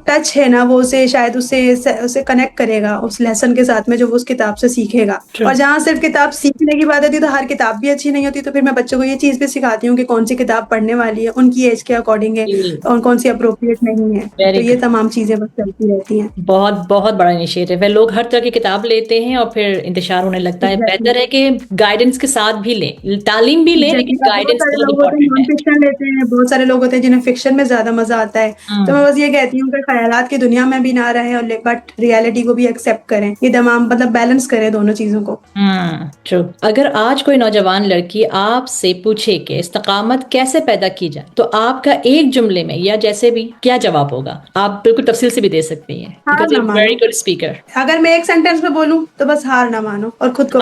टच है ना, वो उसे शायद उसे कनेक्ट करेगा उस लेसन के साथ में जो वो उस किताब से सीखेगा। और जहाँ सिर्फ किताब सीखने की बात होती है तो हर किताब भी अच्छी नहीं होती, तो फिर मैं बच्चों को ये चीज भी सिखाती हूँ कि कौन सी किताब पढ़ने वाली है, उनकी एज के अकॉर्डिंग है और कौन सी अप्रोप्रिएट नहीं है। तो ये तमाम चीजें बस चलती रहती हैं। बहुत बहुत बड़ा इनिशिएटिव है। लोग हर तरह की किताब लेते हैं और फिर इंतशार होने लगता है। बेहतर है कि गाइडेंस के साथ भी लें, तालीम भी लें, लेकिन गाइडेंस बहुत इम्पोर्टेंट है। फिक्शन लेते हैं, बहुत सारे लोग होते हैं जिन्हें फिक्शन में ज्यादा मजा आता है। तो मैं बस ये कहती हूँ कि ख्यालात की दुनिया में भी ना रहे और बट रियलिटी को भी एक्सेप्ट करें, ये तमाम मतलब बैलेंस करें दोनों चीजों को। ट्रू। अगर आज कोई नौजवान लड़की आपसे पूछे कि इस्तिकामत कैसे पैदा की जाए, तो आपका एक जुमले में या जैसे भी क्या जवाब होगा? आप बिल्कुल तफसील से भी दे सकती हैं, because you are very good speaker. अगर मैं एक सेंटेंस में बोलूं तो बस हार ना मानो और खुद को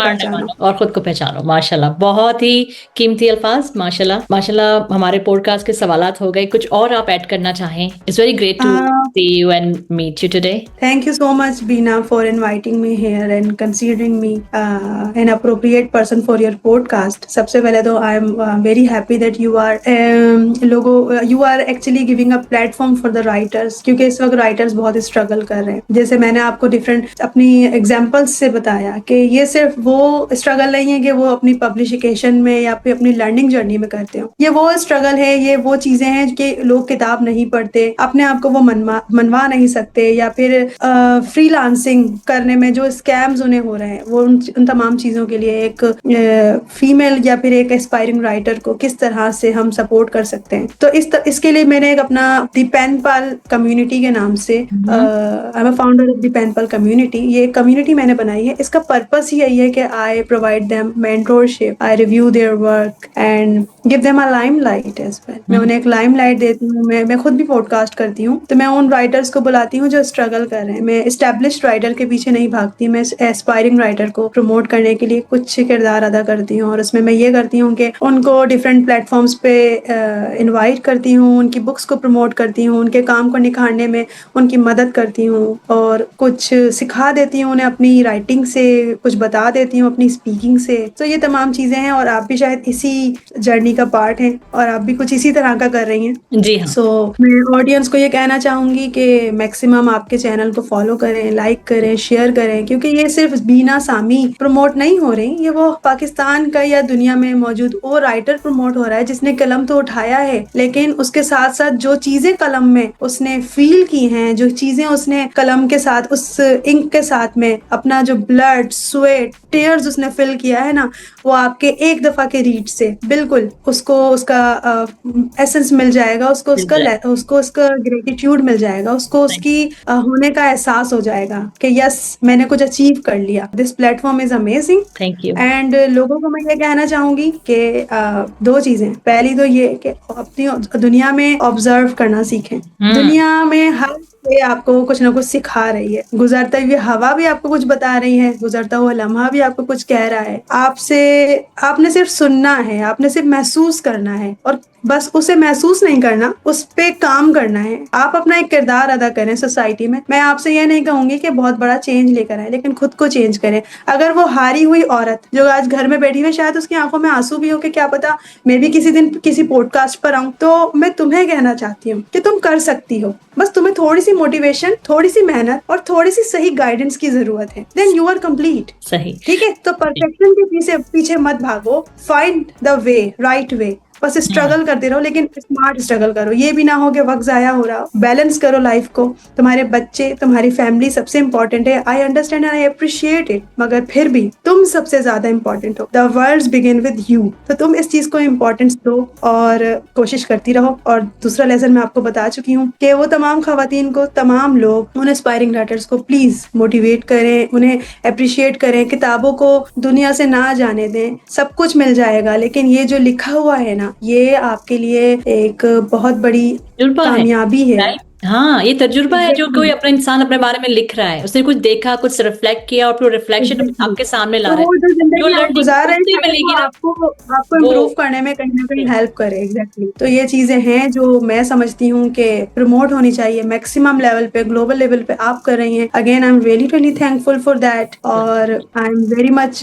पहचानो। माशाल्लाह, बहुत ही कीमती अल्फाज। माशाल्लाह माशाल्लाह। हमारे पॉडकास्ट के सवालात हो गए, कुछ और आप ऐड करना चाहें? It's very great to see you and meet you today. Thank you so much, Beena, for inviting me here and considering me an appropriate person for your podcast. सबसे पहले तो I am very happy that you are actually giving a platform for the writers, क्योंकि इस वक्त writers बहुत स्ट्रगल कर रहे हैं। जैसे मैंने आपको डिफरेंट अपनी एग्जाम्पल्स से बताया कि ये सिर्फ वो स्ट्रगल नहीं है कि वो अपनी पब्लिशिकेशन में या फिर अपनी लर्निंग जर्नी में करते हो। ये वो स्ट्रगल है, ये वो चीजें हैं कि लोग किताब नहीं पढ़ते, अपने आप को वो मनवा नहीं सकते, या फिर फ्रीलांसिंग करने में जो स्कैम्स उन्हें हो रहे हैं, वो उन तमाम चीजों के लिए एक फीमेल या फिर एक एस्पायरिंग राइटर को किस तरह से हम सपोर्ट कर सकते हैं। तो इसके लिए मैंने एक अपना दी पेनपाल कम्युनिटी के नाम से, I am a founder of the penpal community, ये कम्युनिटी मैंने बनाई है। इसका पर्पस ही यही है कि I provide them mentorship, I review their work and give them a limelight as well. मैं उन्हें एक लाइमलाइट देती हूँ। मैं खुद भी पॉडकास्ट करती हूँ, तो मैं उन राइटर्स को बुलाती हूँ जो स्ट्रगल कर रहे हैं। मैं एस्टैब्लिश्ड राइटर के पीछे नहीं भागती, मैं एस्पायरिंग राइटर को प्रमोट करने के लिए कुछ किरदार अदा करती हूँ। और उसमें मैं ये करती हूँ कि उनको डिफरेंट प्लेटफॉर्म्स पे इनवाइट करती हूँ, उनकी बुक्स को प्रमोट करती हूँ, उनके काम को निखारने में उनकी मदद करती हूँ और कुछ सिखा देती हूँ उन्हें, अपनी राइटिंग से कुछ बता देती हूँ, अपनी स्पीकिंग से। तो ये तमाम चीजें हैं और आप भी शायद इसी जर्नी का पार्ट हैं और आप भी कुछ इसी तरह का कर रही हैं। जी हाँ। सो मैं ऑडियंस को ये कहना चाहूंगी कि मैक्सिमम आपके चैनल को फॉलो करें, लाइक करें, शेयर करें, क्योंकि ये सिर्फ बीना सामी प्रमोट नहीं हो रही, ये वो पाकिस्तान का या दुनिया में मौजूद वो राइटर प्रमोट हो रहा है जिसने कलम तो उठाया है, लेकिन उसके साथ साथ जो चीजें कलम में उसने फील की हैं, जो चीजें उसने कलम के साथ, उस इंक के साथ में अपना जो ब्लड, स्वेट, टीयर्स उसने फिल किया है ना, वो आपके एक दफा के रीड से बिल्कुल उसको उसका एसेंस मिल जाएगा, उसको उसका ग्रेटिट्यूड मिल जाएगा, उसको उसकी होने का एहसास हो जाएगा कि यस मैंने कुछ अचीव कर लिया। This platform is amazing. Thank you. And लोगों को मैं ये कहना चाहूंगी कि दो चीजें, पहली तो ये कि अपनी दुनिया में ऑब्जर्व करना सीखें। दुनिया में हर ये आपको कुछ ना कुछ सिखा रही है, गुजरता हुआ हवा भी आपको कुछ बता रही है, गुजरता हुआ लम्हा भी आपको कुछ कह रहा है। आपने सिर्फ सुनना है, आपने सिर्फ महसूस करना है, और बस उसे महसूस नहीं करना, उस पे काम करना है। आप अपना एक किरदार अदा करें सोसाइटी में। मैं आपसे ये नहीं कहूंगी कि बहुत बड़ा चेंज लेकर आए, लेकिन खुद को चेंज करें। अगर वो हारी हुई औरत जो आज घर में बैठी है, शायद उसकी आंखों में आंसू भी हो कि क्या पता मैं भी किसी दिन किसी पॉडकास्ट पर आऊं, तो मैं तुम्हें कहना चाहती हूँ कि तुम कर सकती हो। बस तुम्हें थोड़ी सी मोटिवेशन, थोड़ी सी मेहनत और थोड़ी सी सही गाइडेंस की जरूरत है। Then you are complete. सही। ठीक है, तो परफेक्शन के पीछे मत भागो, find the way, right way. बस स्ट्रगल करते रहो, लेकिन स्मार्ट स्ट्रगल करो। ये भी ना हो कि वक्त जाया हो रहा हो। बैलेंस करो लाइफ को। तुम्हारे बच्चे, तुम्हारी फैमिली सबसे इंपॉर्टेंट है। I understand and I appreciate it, मगर फिर भी तुम सबसे ज्यादा इंपॉर्टेंट हो। The world begin with you. तो तुम इस चीज को इंपॉर्टेंस दो और कोशिश करती रहो। और दूसरा लेसन मैं आपको बता चुकी हूँ कि वो तमाम खवातीन को, तमाम लोग, उन एस्पायरिंग राइटर्स को प्लीज मोटिवेट करें, उन्हें अप्रिशिएट करें। किताबों को दुनिया से ना जाने दें, सब कुछ मिल जाएगा, लेकिन ये जो लिखा हुआ है ना, ये आपके लिए एक बहुत बड़ी कामयाबी है। हाँ, ये तजुर्बा है जो कोई अपना इंसान अपने बारे में लिख रहा है। उसने कुछ देखा, कुछ रिफ्लेक्ट किया और फिर रिफ्लेक्शन आपके सामने ला रहा है। वो जो जिंदगी आप गुजार रहे हैं, मिलेगी ना आपको इम्प्रूव करने में कहीं ना कहीं हेल्प करे। एग्जैक्टली। तो ये चीजें हैं जो मैं समझती हूँ कि प्रमोट होनी चाहिए मैक्सिमम लेवल पे, ग्लोबल लेवल पे आप कर रही हैं। Again I am really thankful for that, और I am very much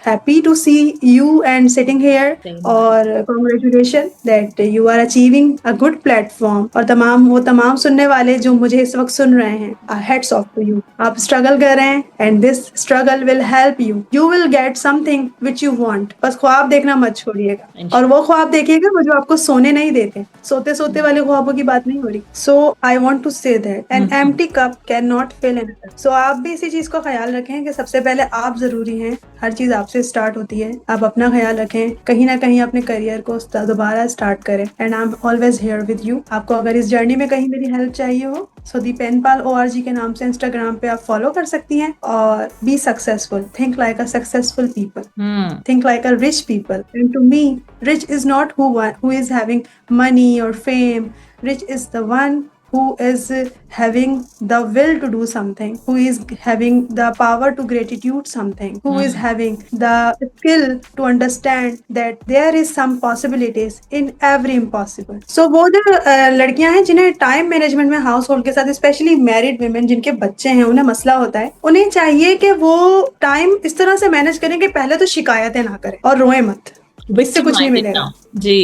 happy to see you and sitting here, और congratulation that you are achieving a good platform. और तमाम सुनने वाले जो मुझे इस वक्त सुन रहे हैं, हेड्स ऑफ टू यू। आप स्ट्रगल कर रहे हैं and this struggle will help you. You will get something which you want. बस ख्वाब देखना मत छोड़िएगा, और वो ख्वाब देखिएगा वो जो आपको सोने नहीं देते। सोते सोते वाले ख्वाबों की बात नहीं हो रही। So I want to say that an empty cup can not fill in. So आप भी इसी चीज को ख्याल रखें कि सबसे पहले आप जरूरी हैं। हर चीज आपसे स्टार्ट होती है। आप अपना ख्याल रखें, कहीं ना कहीं अपने करियर को दोबारा स्टार्ट करें, and I am always here with you. आपको अगर इस जर्नी में कहीं मेरी हेल्प चाहिए हो, सो दी पेनपाल ORG के नाम से इंस्टाग्राम पे आप फॉलो कर सकती हैं। और be successful, think like a successful people, think like a rich people. And to me, rich is not who is having money or fame. Rich is the one who is having the will to do something, who is having the power to gratitude something, who is having the skill to understand that there is some possibilities in every impossible. So वो जो लड़कियां हैं जिन्हें टाइम मैनेजमेंट में, हाउस होल्ड के साथ, स्पेशली मैरिड विमेन जिनके बच्चे हैं, उन्हें मसला होता है, उन्हें चाहिए कि वो टाइम इस तरह से मैनेज करें कि पहले तो शिकायतें ना करें और रोए मत, इससे कुछ नहीं मिलेगा जी।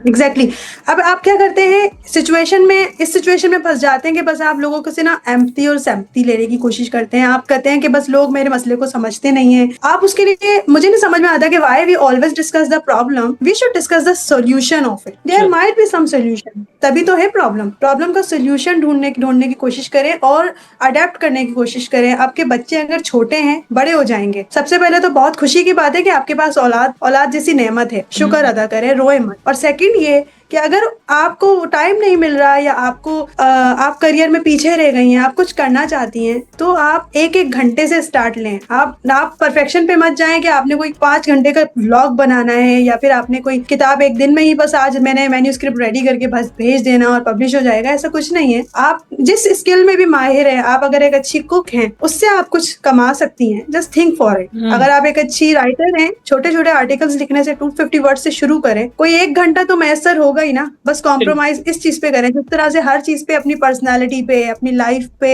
एग्जैक्टली। अब आप क्या करते हैं, इस सिचुएशन में फंस जाते हैं कि बस आप लोगों को से ना एम्पैथी और सिंपैथी लेने की कोशिश करते हैं। आप कहते हैं कि बस लोग मेरे मसले को समझते नहीं है। आप उसके लिए, मुझे नहीं समझ में आता कि why we always discuss the problem, we should discuss the solution of it. There might be some solution, तभी तो है प्रॉब्लम का सॉल्यूशन ढूंढने की कोशिश करें और अडेप्ट करने की कोशिश करें। आपके बच्चे अगर छोटे हैं, बड़े हो जाएंगे, सबसे पहले तो बहुत खुशी की बात है कि आपके पास औलाद जैसी नेमत है, शुक्र अदा करें, रोए मत। और सेकंड ये कि अगर आपको टाइम नहीं मिल रहा या आप करियर में पीछे रह गई हैं, आप कुछ करना चाहती हैं, तो आप एक घंटे से स्टार्ट लें। आप परफेक्शन पे मत जाएं कि आपने कोई 5 घंटे का व्लॉग बनाना है, या फिर आपने कोई किताब एक दिन में ही बस आज मैंने मैन्यूस्क्रिप्ट रेडी करके बस भेज देना और पब्लिश हो जाएगा। ऐसा कुछ नहीं है। आप जिस स्किल में भी माहिर है, आप अगर एक अच्छी कुक हैं, उससे आप कुछ कमा सकती हैं। Just think for it. अगर आप एक अच्छी राइटर हैं, छोटे छोटे आर्टिकल्स लिखने से 250 वर्ड से शुरू करें। कोई 1 घंटा तो मैसर होगा ही ना। बस कॉम्प्रोमाइज इस चीज पे करें, जिस तरह से हर चीज पे, अपनी पर्सनालिटी पे, अपनी लाइफ पे,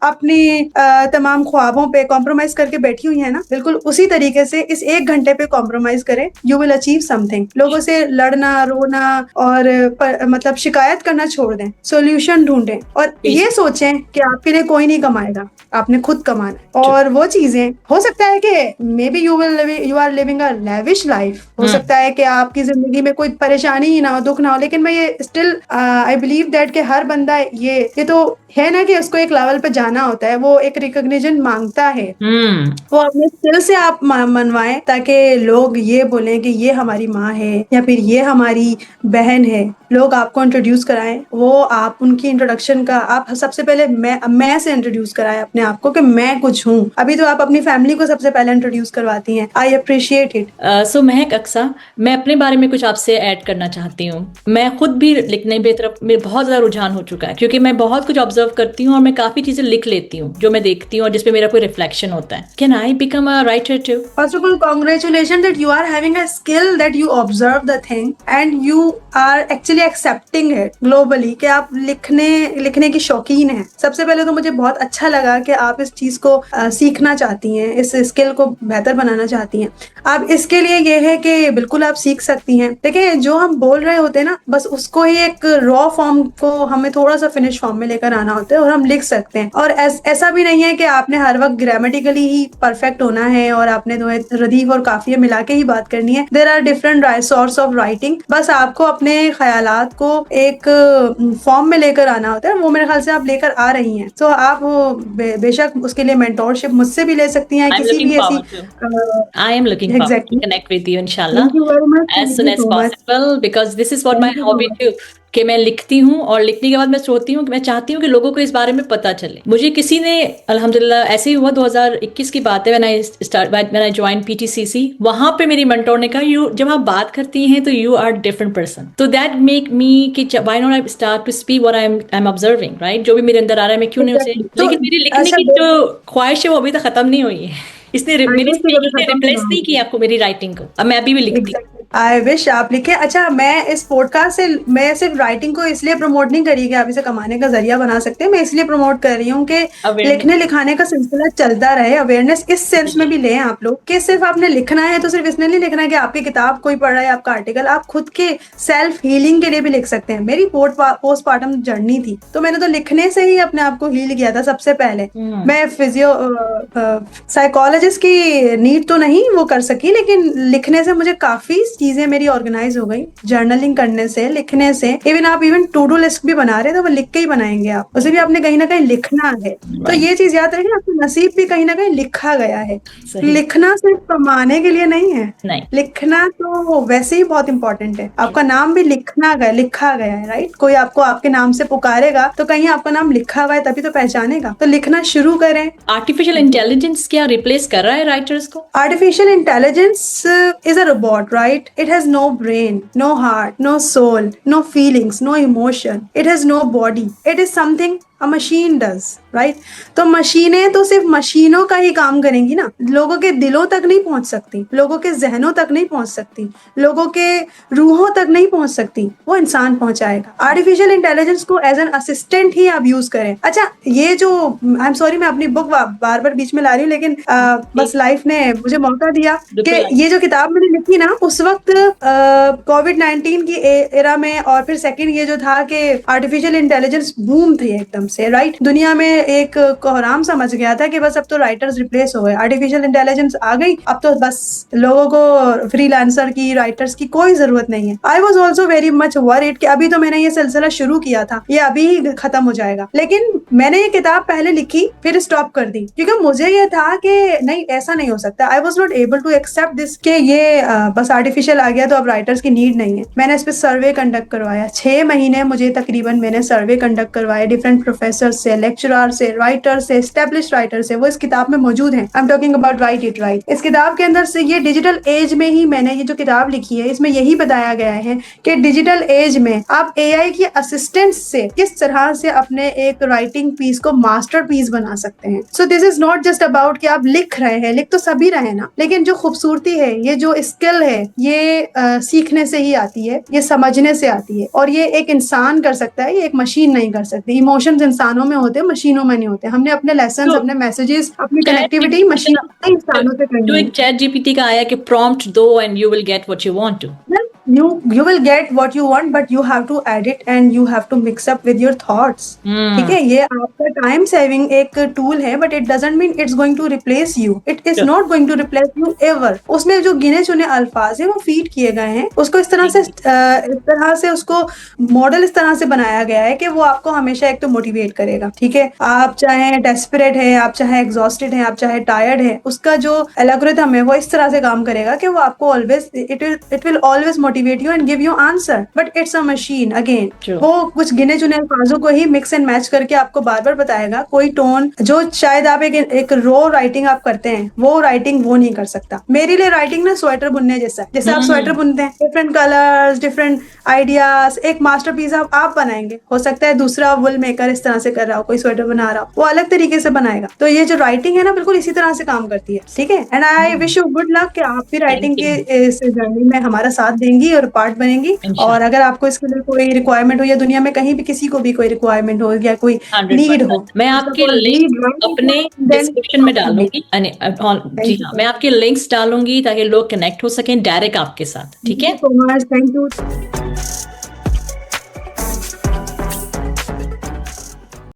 अपनी तमाम ख्वाबों पे कॉम्प्रोमाइज करके बैठी हुई है ना, बिल्कुल उसी तरीके से इस 1 घंटे पे कॉम्प्रोमाइज करें। You will achieve something. लोगों से लड़ना, रोना और मतलब शिकायत करना छोड़ दें, सोल्यूशन ढूंढें, और ये सोचें कि आपके लिए कोई नहीं कमाएगा, आपने खुद कमाना है। और वो चीजें, हो सकता है कि maybe you are living a lavish life. हो सकता है कि आपकी जिंदगी में कोई परेशानी ही ना हो, दुख ना हो, लेकिन मैं ये स्टिल आई बिलीव दैट कि हर बंदा ये तो है ना कि उसको एक लेवल पे जाना होता है, वो एक रिकॉग्निशन मांगता है, वो अपने स्किल से आप मनवाएं ताकि लोग ये बोलें कि ये हमारी माँ है या फिर ये हमारी बहन है, लोग आपको इंट्रोड्यूस कराएं, वो आप उनकी इंट्रोडक्शन का आप सबसे पहले मैं से इंट्रोड्यूस कराएं अपने आप को कि मैं कुछ हूँ। अभी तो आप अपनी फैमिली को सबसे पहले इंट्रोड्यूस करवाती हैं। I appreciate it. सो महक अक्सा, मैं अपने बारे में कुछ आपसे ऐड करना चाहती हूँ। मैं खुद भी लिखने की तरफ में बहुत ज़्यादा रुझान हो चुका है, क्योंकि मैं बहुत कुछ ऑब्जर्व करती हूँ और मैं काफ़ी चीज़ें लिख लेती हूँ जो मैं देखती हूँ और जिसपे मेरा कोई रिफ्लेक्शन होता है। Can I become a writer too? First of all, congratulations that you are having a skill that you observe the thing and you are actually accepting it globally कि आप लिखने की शौकीन हैं। सबसे पहले तो मुझे बहुत अच्छा लगा कि आप इस चीज को सीखना चाहती हैं, इस स्किल को बेहतर बनाना चाहती हैं। आप इसके लिए ये है कि बिल्कुल आप सीख सकती हैं। देखिए, जो हम बोल रहे होते हैं ना, बस उसको ही एक रॉ फॉर्म को हमें थोड़ा सा फिनिश फॉर्म में लेकर आना होता है और हम लिख सकते हैं। और ऐसा भी नहीं है कि आपने हर वक्त ग्रामेटिकली ही परफेक्ट होना है और आपने तो रदीफ और काफिया मिला के ही बात करनी है। There are different source of writing. बस आपको अपने ख्यालात को एक फॉर्म में लेकर आना होता है, वो मेरे ख्याल से आप लेकर आ रही हैं। तो आप बेशक उसके लिए मेंटोरशिप मुझसे भी ले सकती हैं, किसी भी ऐसी I am looking forward to connect with you, inshallah, as soon as possible, because this is what my hobby too. कि मैं लिखती हूँ और लिखने के बाद मैं सोचती हूँ कि मैं चाहती हूँ कि लोगों को इस बारे में पता चले। मुझे किसी ने, अल्हम्दुलिल्लाह, ऐसे ही हुआ 2021 की बात है, when I joined PTCC, वहां पे मेरी मेंटोर ने कहा, जब आप बात करती हैं तो यू आर डिफरेंट पर्सन, तो दैट मेक मी कि why not I start to speak what I am observing, right? जो भी मेरे अंदर आ रहा है मैं क्यों नहीं उसे, लेकिन मेरी लिखने की जो ख्वाहिश है वो अभी तक खत्म नहीं हुई है। इसने मेरी स्पीकिंग ने रिप्लेस नहीं किया आपको, मेरी राइटिंग को। अब मैं अभी भी लिखती हूँ। आई विश आप लिखे। अच्छा, मैं इस पॉडकास्ट से मैं सिर्फ राइटिंग को इसलिए प्रमोट नहीं करी कि आप इसे कमाने का जरिया बना सकते हैं, मैं इसलिए प्रमोट कर रही हूँ कि लिखने लिखाने का सिलसिला चलता रहे। अवेयरनेस इस सेंस में भी लें आप लोग कि सिर्फ आपने लिखना है तो सिर्फ इसलिए नहीं लिखना है कि आपकी किताब कोई पढ़ रहा है, आपका आर्टिकल, आप खुद के सेल्फ हीलिंग के लिए भी लिख सकते हैं। मेरी पोस्टमार्टम जर्नी थी, तो मैंने तो लिखने से ही अपने आप को हील किया था सबसे पहले। मैं साइकोलॉजिस्ट की नीड तो नहीं वो कर सकी, लेकिन लिखने से मुझे काफी चीजें मेरी ऑर्गेनाइज हो गई, जर्नलिंग करने से, लिखने से। इवन टू डू लिस्ट भी बना रहे हैं तो वो लिख के ही बनाएंगे आप, उसे भी आपने कहीं ना कहीं लिखना है। तो ये चीज याद रखिए, आपका नसीब भी कहीं ना कहीं लिखा गया है। लिखना सिर्फ कमाने के लिए नहीं है, लिखना तो वैसे ही बहुत इंपॉर्टेंट है। आपका नाम भी लिखा गया है, राइट? कोई आपको आपके नाम से पुकारेगा तो कहीं आपका नाम लिखा हुआ है, तभी तो पहचानेगा। तो लिखना शुरू करें। आर्टिफिशियल इंटेलिजेंस क्या रिप्लेस कर रहा है राइटर्स को? Artificial intelligence is a robot, right? It has no brain, no heart, no soul, no feelings, no emotion. It has no body. It is something a machine does, right? तो मशीनें तो सिर्फ मशीनों का ही काम करेंगी ना, लोगों के दिलों तक नहीं पहुंच सकती, लोगों के जहनों तक नहीं पहुंच सकती, लोगों के रूहों तक नहीं पहुंच सकती, वो इंसान पहुंचाएगा। आर्टिफिशियल इंटेलिजेंस को एज एन असिस्टेंट ही आप यूज करें। अच्छा, ये जो आई एम सॉरी मैं अपनी बुक बार बार बीच में ला रही हूँ, लेकिन बस लाइफ ने मुझे मौका दिया कि ये जो किताब मैंने लिखी ना, उस वक्त कोविड-19 की एरा में, और फिर सेकंड ये जो था कि आर्टिफिशियल इंटेलिजेंस बूम थी एकदम से, राइट? दुनिया में एक कोहराम समझ गया था कि बस अब तो राइटर्स रिप्लेस हो गए, आर्टिफिशियल इंटेलिजेंस आ गई, अब तो बस लोगों को फ्रीलांसर की, राइटर्स की कोई जरूरत नहीं है। I was also very much worried कि अभी तो मैंने ये सिलसिला शुरू किया था, ये अभी ही खत्म हो जाएगा, लेकिन मैंने ये किताब पहले लिखी फिर स्टॉप कर दी, क्योंकि मुझे ये था कि नहीं, ऐसा नहीं हो सकता। I was not able to accept this कि ये बस आर्टिफिशियल आ गया तो अब राइटर्स की नीड नहीं है। मैंने इस पे सर्वे कंडक्ट करवाया, 6 महीने मुझे तकरीबन मैंने सर्वे कंडक्ट करवाए, डिफरेंट प्रोफेसर से, लेक्चरर से, राइटर से, एस्टेब्लिश्ड राइटर से, वो इस किताब में मौजूद हैं। I am talking about right it right. इस किताब के अंदर से ये डिजिटल एज में ही मैंने ये जो किताब लिखी है, इसमें यही बताया गया है कि डिजिटल एज में आप एआई की असिस्टेंस से किस तरह से अपने एक राइटिंग पीस को मास्टर पीस बना सकते हैं। So this is not just about कि आप लिख रहे हैं, लिख तो सभी रहे ना, लेकिन जो खूबसूरती है, ये जो स्किल है, ये सीखने से ही आती है, ये समझने से आती है, और ये एक इंसान कर सकता है, ये एक मशीन नहीं कर सकती। इमोशंस इंसानों में होते हैं, मशीनों में नहीं होते। हमने अपने लेसन, अपने मैसेजेस, अपनी कनेक्टिविटी मशीन से, इंसानों से करनी है। चैट जीपीटी का आया कि प्रॉम्प्ट दो and you will get what you want to. you will get what you want, but you have to edit and you have to mix up with your thoughts. ठीक है, ये आपका टाइम सेविंग एक टूल है, but it doesn't mean it's going to replace you. It is not going to replace you ever. उसमें जो गिने चुने अल्फाज है वो फीड किए गए हैं, उसको इस तरह से उसको मॉडल इस तरह से बनाया गया है कि वो आपको हमेशा एक तो मोटिवेट करेगा. ठीक है, आप चाहे डेस्परेट है, आप चाहे एग्जॉस्टेड है, आप चाहे टायर्ड है, उसका जो एल्गोरिथम है वो इस तरह से काम करेगा कि वो आपको always it will always motivate you and give you answer. But it's a machine again. वो कुछ गिने चुने अल्फाजों को ही मिक्स एंड मैच करके आपको बार बार बताएगा. कोई टोन जो शायद आप एक रो राइटिंग आप करते हैं, वो राइटिंग वो नहीं कर सकता. मेरे लिए राइटिंग ना स्वेटर बुनने जैसा है. जैसे आप स्वेटर बुनते हैं, डिफरेंट कलर्स, डिफरेंट आइडियाज, एक मास्टरपीस आप बनाएंगे. हो सकता है दूसरा वुल मेकर इस तरह से कर रहा हो, कोई स्वेटर बना रहा हो, वो अलग तरीके से बनाएगा. तो ये जो राइटिंग है ना, बिल्कुल इसी तरह से काम करती है. ठीक है, and I wish you good luck कि आप भी राइटिंग के इस जर्नी में हमारा साथ देंगी और पार्ट बनेंगी. और अगर आपको इसके लिए कोई रिक्वायरमेंट हो या दुनिया में कहीं भी किसी को भी कोई रिक्वायरमेंट हो या कोई नीड हो, मैं आपके लिंक अपने डिस्क्रिप्शन में डालूंगी. जी हाँ, मैं आपके लिंक्स डालूंगी ताकि लोग कनेक्ट हो सकें डायरेक्ट आपके साथ. ठीक है, थैंक यू.